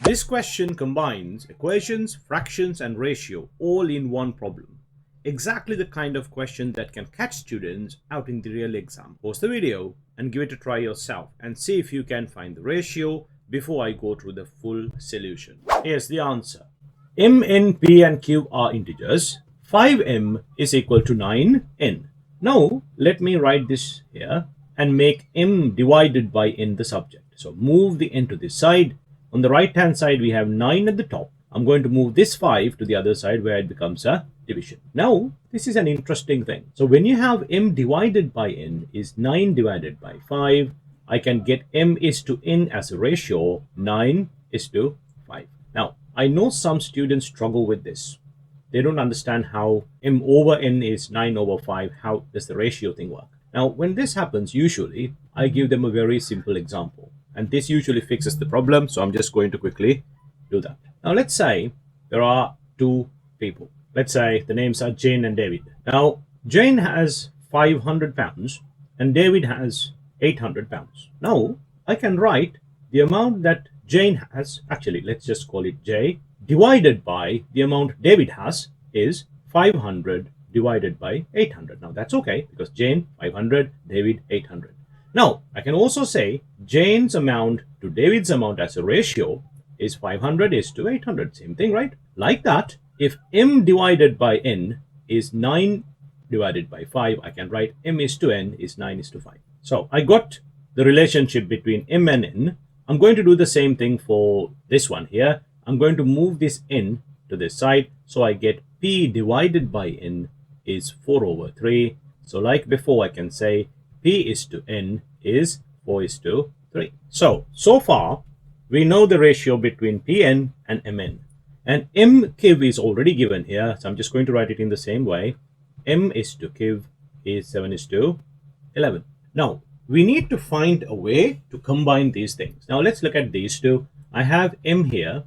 This question combines equations, fractions, and ratio all in one problem. Exactly the kind of question that can catch students out in the real exam. Pause the video and give it a try yourself and see if you can find the ratio before I go through the full solution. Here's the answer. M, N, P, and Q are integers. 5m is equal to 9n. Now, let me write this here and make m divided by n the subject. So, move the n to this side. On the right hand side, we have 9 at the top. I'm going to move this 5 to the other side where it becomes a division. Now, this is an interesting thing. So, when you have m divided by n is 9 divided by 5, I can get m is to n as a ratio 9 is to 5. Now, I know some students struggle with this. They don't understand how m over n is 9 over 5. How does the ratio thing work? Now, when this happens, usually I give them a very simple example. And this usually fixes the problem. So I'm just going to quickly do that. Now, let's say there are two people. Let's say the names are Jane and David. Now, Jane has 500 pounds and David has 800 pounds. Now, I can write the amount that Jane has, actually, let's just call it J, divided by the amount David has is 500 divided by 800. Now, that's okay because Jane 500, David 800. Now, I can also say Jane's amount to David's amount as a ratio is 500 is to 800. Same thing, right? Like that, if m divided by n is 9 divided by 5, I can write m is to n is 9 is to 5. So I got the relationship between m and n. I'm going to do the same thing for this one here. I'm going to move this n to this side. So I get p divided by n is 4 over 3. So like before, I can say p is to n is 4 is to 3. So far, we know the ratio between pn and mn. And m kiv is already given here. So I'm just going to write it in the same way. M is to kiv is 7 is to 11. Now, we need to find a way to combine these things. Now, let's look at these two. I have m here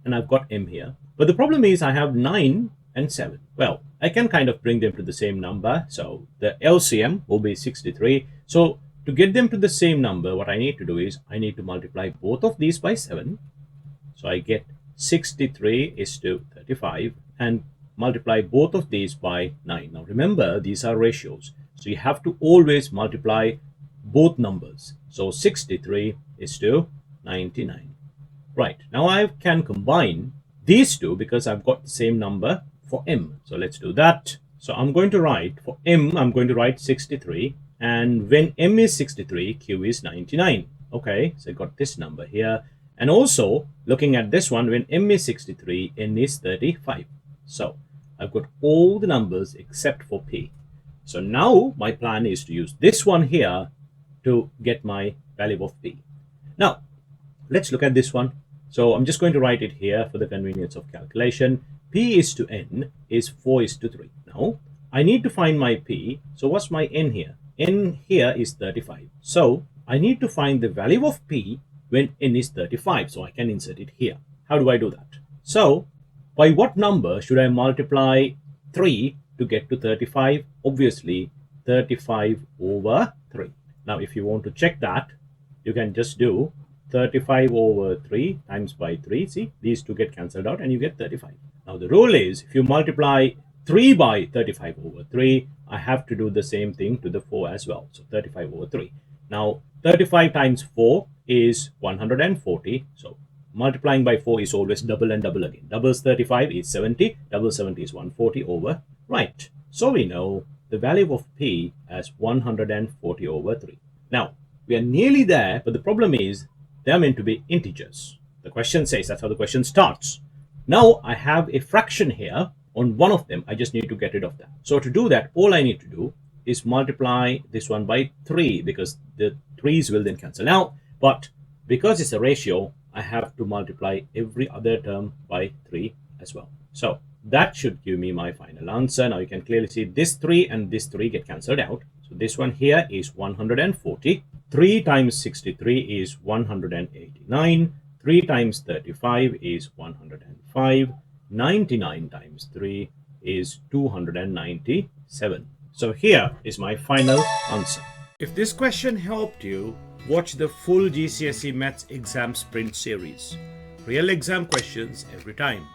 and I've got m here. But the problem is I have 9 and 7. Well, I can kind of bring them to the same number. So the LCM will be 63. So to get them to the same number, what I need to do is I need to multiply both of these by 7. So I get 63 is to 35 and multiply both of these by 9. Now remember, these are ratios. So you have to always multiply both numbers. So 63 is to 99. Right, now I can combine these two because I've got the same number for m. So let's do that. So I'm going to write for m, I'm going to write 63. And when m is 63, q is 99. Okay, so I got this number here. And also, looking at this one, when m is 63, n is 35. So I've got all the numbers except for p. So now my plan is to use this one here to get my value of p. Now, let's look at this one. So I'm just going to write it here for the convenience of calculation. P is to n is 4 is to 3. Now, I need to find my p. So what's my n here? N here is 35. So I need to find the value of p when n is 35. So I can insert it here. How do I do that? So by what number should I multiply 3 to get to 35? Obviously, 35 over 3. Now, if you want to check that, you can just do 35 over 3 times by 3. See, these two get cancelled out and you get 35. Now, the rule is if you multiply 3 by 35 over 3, I have to do the same thing to the 4 as well. So 35 over 3. Now, 35 times 4 is 140. So multiplying by 4 is always double and double again. Doubles 35 is 70. Double 70 is 140 over. Right. So we know the value of p as 140 over 3. Now, we are nearly there, but the problem is they are meant to be integers. The question says that's how the question starts. Now I have a fraction here on one of them. I just need to get rid of that. So to do that, all I need to do is multiply this one by 3 because the 3's will then cancel out. But because it's a ratio, I have to multiply every other term by 3 as well. So that should give me my final answer. Now you can clearly see this 3 and this 3 get cancelled out. So this one here is 140. 3 times 63 is 189. 3 times 35 is 105. 99 times 3 is 297. So here is my final answer. If this question helped you, watch the full GCSE Maths Exam Sprint series. Real exam questions every time.